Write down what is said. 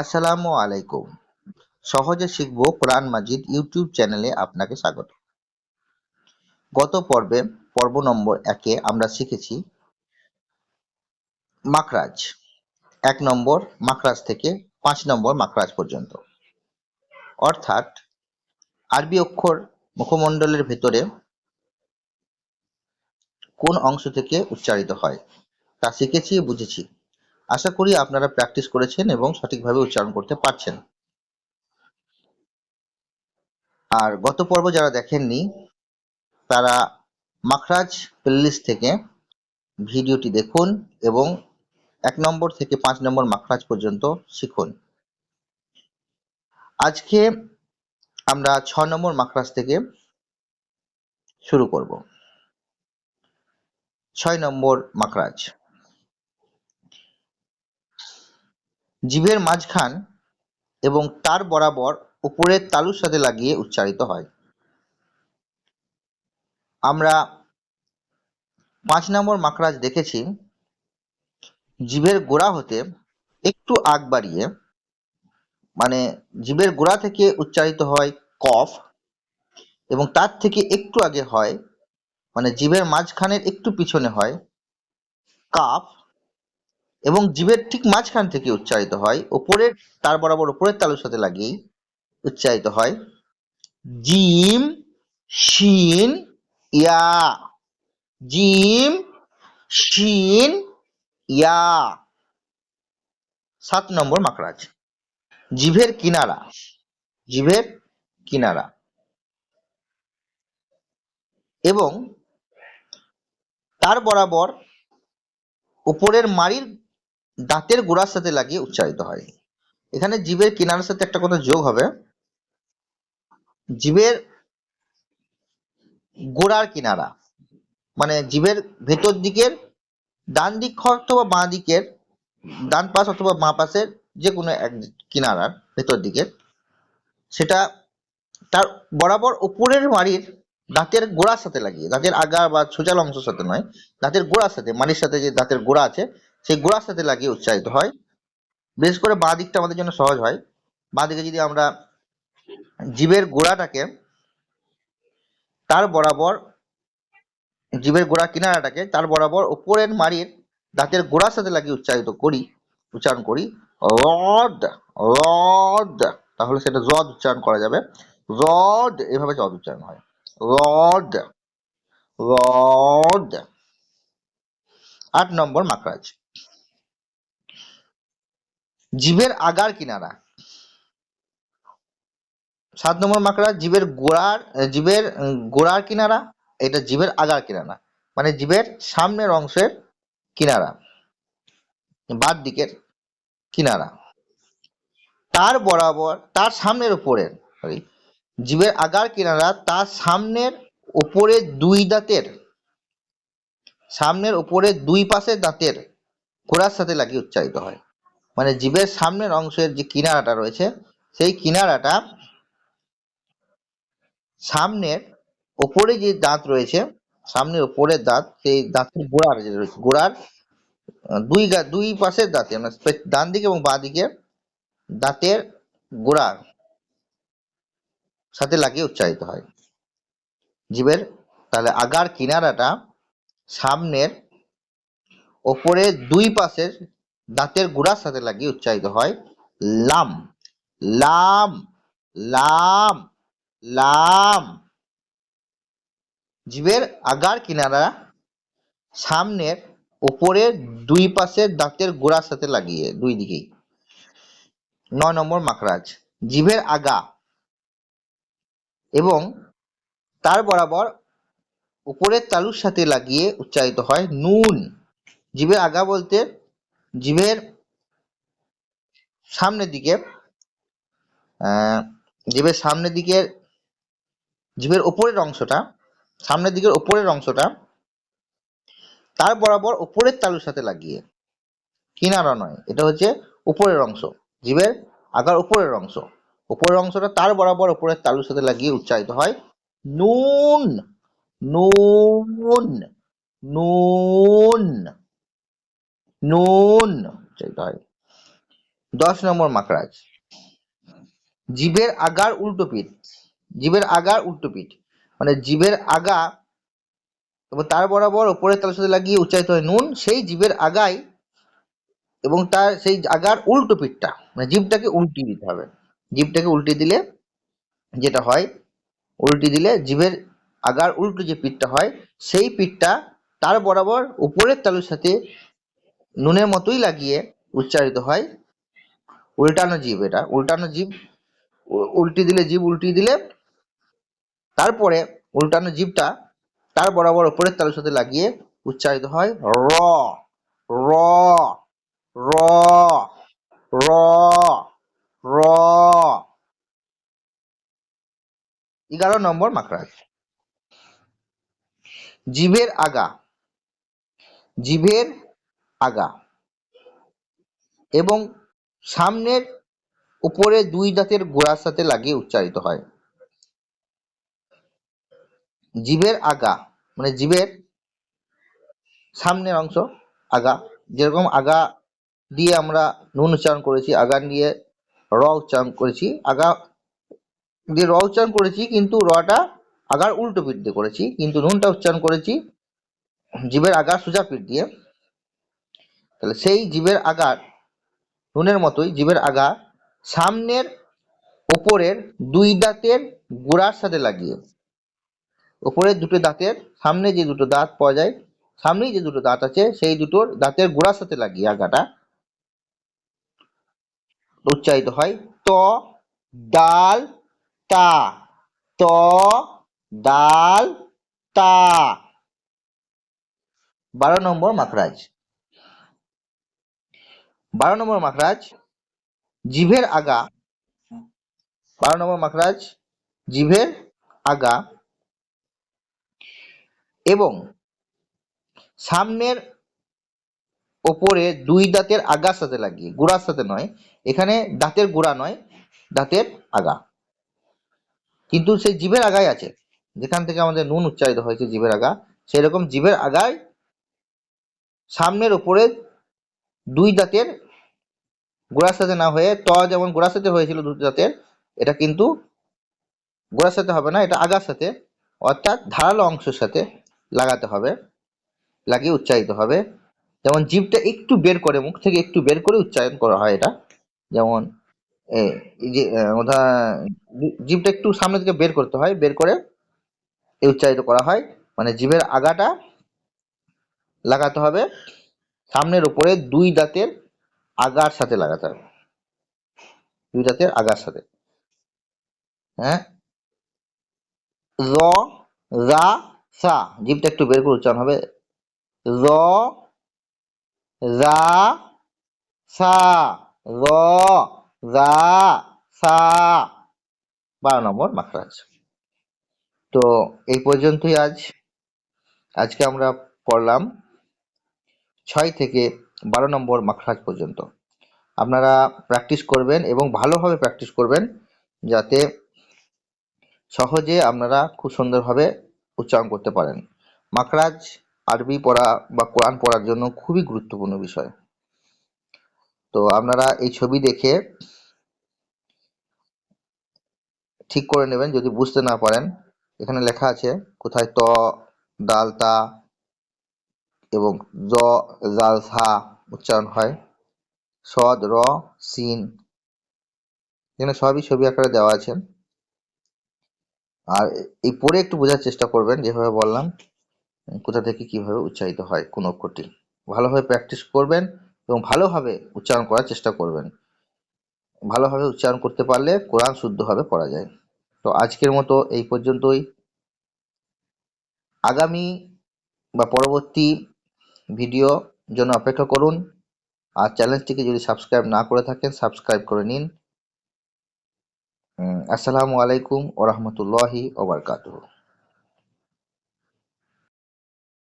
আসসালামু আলাইকুম। সহজে শিখব কোরআন মাজিদ ইউটিউব চ্যানেলে আপনাকে স্বাগত। গত পর্বে পর্ব নম্বর 1-এ আমরা শিখেছি মাখরাজ। 1 নম্বর মাখরাজ থেকে 5 নম্বর মাখরাজ পর্যন্ত। অর্থাৎ আরবি অক্ষর মুখমণ্ডলের ভেতরে কোন অংশ থেকে উচ্চারিত হয় তা শিখেছি, বুঝেছি। আশা করি আপনারা প্র্যাকটিস করেছেন এবং সঠিকভাবে উচ্চারণ করতে পারছেন। আর গত পর্ব যারা দেখেননি তারা মাখরাজ প্লেলিস্ট থেকে ভিডিওটি দেখুন এবং 1 নম্বর থেকে 5 নম্বর মাখরাজ পর্যন্ত শিখুন। আজকে আমরা 6 নম্বর মাখরাজ থেকে শুরু করব। 6 নম্বর মাখরাজ। জিভের মাঝখান এবং তার বরাবর উপরের তালুর সাথে লাগিয়ে উচ্চারিত হয়। আমরা 5 নম্বর মাখরাজ দেখেছি জিভের গোড়া হতে একটু আগ বাড়িয়ে, মানে জিভের গোড়া থেকে উচ্চারিত হয় কফ এবং তার থেকে একটু আগে হয়, মানে জিভের মাঝখানের একটু পিছনে হয় কাফ এবং জিভের ঠিক মাঝখান থেকে উচ্চারিত হয় উপরের তার বরাবর উপরের তালুর সাথে লাগিয়েই উচ্চারিত হয় জিম, শিন, ইয়া। জিম, শিন, ইয়া। 7 নম্বর মাখরাজ। জিভের কিনারা। জিভের কিনারা এবং তার বরাবর উপরের মাড়ির দাঁতের গোড়ার সাথে লাগিয়ে উচ্চারিত হয়। এখানে জিভের কিনারার সাথে একটা কথা যোগ হবে, জিভের গোড়ার কিনারা, মানে জিভের ভেতর দিকের ডান দিক অথবা বাঁ দিকের, ডান পাশ অথবা বাঁ পাশের যে কোনো এক কিনারার ভেতর দিকের, সেটা তার বরাবর উপরের মাড়ির দাঁতের গোড়ার সাথে লাগিয়ে, দাঁতের আগা বা সোজা অংশের সাথে নয়, দাঁতের গোড়ার সাথে, মাড়ির সাথে যে দাঁতের গোড়া আছে সেই গোড়ার সাথে লাগিয়ে উচ্চারিত হয়। বিশেষ করে বাঁ দিকটা আমাদের জন্য সহজ হয়। বাঁ দিকে যদি আমরা জিভের গোড়াটাকে তার বরাবর, জিভের গোড়া কিনারাটাকে তার বরাবর উপরের মাড়ির দাঁতের গোড়ার সাথে লাগিয়ে উচ্চারণ করি রড, রড, তাহলে সেটা জদ উচ্চারণ করা যাবে। রড, এভাবে জদ উচ্চারণ হয়। Rod, rod. 8 নম্বর মাখরাজ। জিভের আগার কিনারা। 7 নম্বর মাখরাজ জিভের গোড়ার কিনারা, এটা জিভের আগার কিনারা, মানে জিভের সামনের অংশের কিনারা, বাদ দিকের কিনারা। তার বরাবর, তার সামনের উপরের, সরি, জিভের আগার কিনারা তার সামনের উপরে দুই দাঁতের, সামনের উপরে দুই পাশের দাঁতের গোড়ার সাথে লাগিয়ে উচ্চারিত হয়। মানে জিভের সামনের অংশের যে কিনারাটা রয়েছে সেই কিনারাটা সামনের ওপরে যে দাঁত রয়েছে, সামনের ওপরের দাঁত, সেই দাঁতের গোড়ার যে রয়েছে, গোড়ার দুই পাশের দাঁতে, মানে ডান দিকে এবং বাঁ দিকে দাঁতের গোড়ার সাথে লাগিয়ে উচ্চারিত হয়। জিভের তাহলে আগার কিনারাটা সামনের ওপরে দুই পাশের দাঁতের গোড়ার সাথে লাগিয়ে উচ্চারিত হয় লাম, লাম, লাম, লাম। জিভের আগার কিনারা সামনের ওপরের দুই পাশের দাঁতের গোড়ার সাথে লাগিয়ে, দুই দিকেই। 9 নম্বর মাখরাজ। জিভের আগা এবং তার বরাবর উপরের তালুর সাথে লাগিয়ে উচ্চারিত হয় নুন। জিভের আগা বলতে জিভের সামনের দিকে, জিভের সামনের দিকের, জিভের ওপরের অংশটা, সামনের দিকের ওপরের অংশটা তার বরাবর উপরের তালুর সাথে লাগিয়ে, কিনারা নয়, এটা হচ্ছে উপরের অংশ, জিভের আগার উপরের অংশ, উপরের অংশটা তার বরাবর উপরের তালুর সাথে লাগিয়ে উচ্চারিত হয় নুন, নুন, নুন, নুন উচ্চারিত হয়। 10 নম্বর মাকড়াজ, জিভের আগার উল্টো পিঠ। জিভের আগার উল্টো পিঠ মানে জিভের আগা এবং তার বরাবর ওপরের তালুর সাথে লাগিয়ে উচ্চারিত হয় নুন, সেই জিভের আগায় এবং তার সেই আগার উল্টো পিঠটা মানে জিভটাকে উল্টিয়ে দিতে হবে। জিভটাকে উল্টে দিলে যেটা হয়, উল্টে দিলে জিভের আগার উল্টো যে পিঠটা হয় সেই পিঠটা তার বরাবর উপরের তালুর সাথে নুনের মতোই লাগিয়ে উচ্চারিত হয় উল্টানো জিভ। এটা উল্টানো জিভ, উল্টে দিলে জিভ উল্টিয়ে দিলে তারপরে উল্টানো জিভটা তার বরাবর উপরের তালুর সাথে লাগিয়ে উচ্চারিত হয় র র র র র। 11 নম্বর মাকড়াজ, জিভের আগা, জিভের আগা এবং সামনের উপরে দুই দাঁতের গোড়ার সাথে লাগিয়ে উচ্চারিত হয়। জিভের আগা মানে জিভের সামনের অংশ আগা, যেরকম আগা দিয়ে আমরা নুন উচ্চারণ করেছি, আগা দিয়ে র উচ্চারণ করেছি, আগা দিয়ে র উচ্চারণ করেছি কিন্তু রটা আগার উল্টো পিঠ দিয়ে করেছি, কিন্তু নুনটা উচ্চারণ করেছি জিভের আগার সোজা পিঠ দিয়ে। তাহলে সেই জিভের আগার নুনের মতোই জিভের আগা সামনের ওপরের দুই দাঁতের গোড়ার সাথে লাগিয়ে, ওপরের দুটো দাঁতের সামনে যে দুটো দাঁত পাওয়া যায়, সামনেই যে দুটো দাঁত আছে সেই দুটোর দাঁতের গোড়ার সাথে লাগিয়ে আগাটা উচ্চারিত হয় ত ডাল তা, ত ডাল তা। 12 নম্বর মাখরাজ, 12 নম্বর মাখরাজ, জিভের আগা, 12 নম্বর মাখরাজ, জিভের আগা এবং সামনের ওপরে দুই দাঁতের আগার সাথে লাগিয়ে, গোড়ার সাথে নয়, এখানে দাঁতের গোড়া নয়, দাঁতের আগা, কিন্তু সেই জিভের আগায় আছে, যেখান থেকে আমাদের নুন উচ্চারিত হয়েছে জিভের আগা, সেই রকম জিভের আগায় সামনের ওপরে দুই দাঁতের গোড়ার সাথে না হয়ে, ত যেমন গোড়ার সাথে হয়েছিল দুই দাঁতের, এটা কিন্তু গোড়ার সাথে হবে না, এটা আগার সাথে, অর্থাৎ ধারালো অংশের সাথে লাগাতে হবে, লাগিয়ে উচ্চারিত হবে। যেমন জিভটা একটু বের করে, মুখ থেকে একটু বের করে উচ্চারণ করা হয় এটা, যেমন এই যে জিভটা একটু সামনে থেকে বের করতে হয়, বের করে উচ্চারিত করা হয়, মানে জিভের আগাটা লাগাতে হবে সামনের উপরে দুই দাঁতের আগার সাথে লাগাতে হবে, দুই দাঁতের আগার সাথে। হ্যাঁ, র রা সা, জিভটা একটু বের করে উচ্চারণ হবে র রা সা, র রা সা। 12 নম্বর মাখরাজ। তো এই পর্যন্তই আজকে আমরা পড়লাম 6 থেকে 12 নম্বর মাখরাজ পর্যন্ত। আপনারা প্র্যাকটিস করবেন এবং ভালোভাবে প্র্যাকটিস করবেন, যাতে সহজে আপনারা খুব সুন্দরভাবে উচ্চারণ করতে পারেন। মাখরাজ আরবি পড়া বা কোরআন পড়ার জন্য খুবই গুরুত্বপূর্ণ বিষয়। তো আপনারা এই ছবি দেখে ঠিক করে নেবেন, যদি বুঝতে না পারেন এখানে লেখা আছে কোথায় ত দাল তা এবং জ জাল সা উচ্চারণ হয়, সদ র সিন, এখানে সবই ছবি আকারে দেওয়া আছে। আর এই পড়ে একটু বোঝার চেষ্টা করবেন, যেভাবে বললাম কোথা থেকে কিভাবে উচ্চারিত হয় কোন অক্ষরটি, ভালোভাবে প্র্যাকটিস করবেন এবং ভালোভাবে উচ্চারণ করার চেষ্টা করবেন। ভালোভাবে উচ্চারণ করতে পারলে কোরআন শুদ্ধভাবে পড়া যায়। তো আজকের মতো এই পর্যন্তই। আগামী বা পরবর্তী ভিডিও জন্য অপেক্ষা করুন, আর চ্যানেলটিকে যদি সাবস্ক্রাইব না করে থাকেন সাবস্ক্রাইব করে নিন। আসসালামু আলাইকুম ওয়া রাহমাতুল্লাহি ওয়া বারাকাতুহু।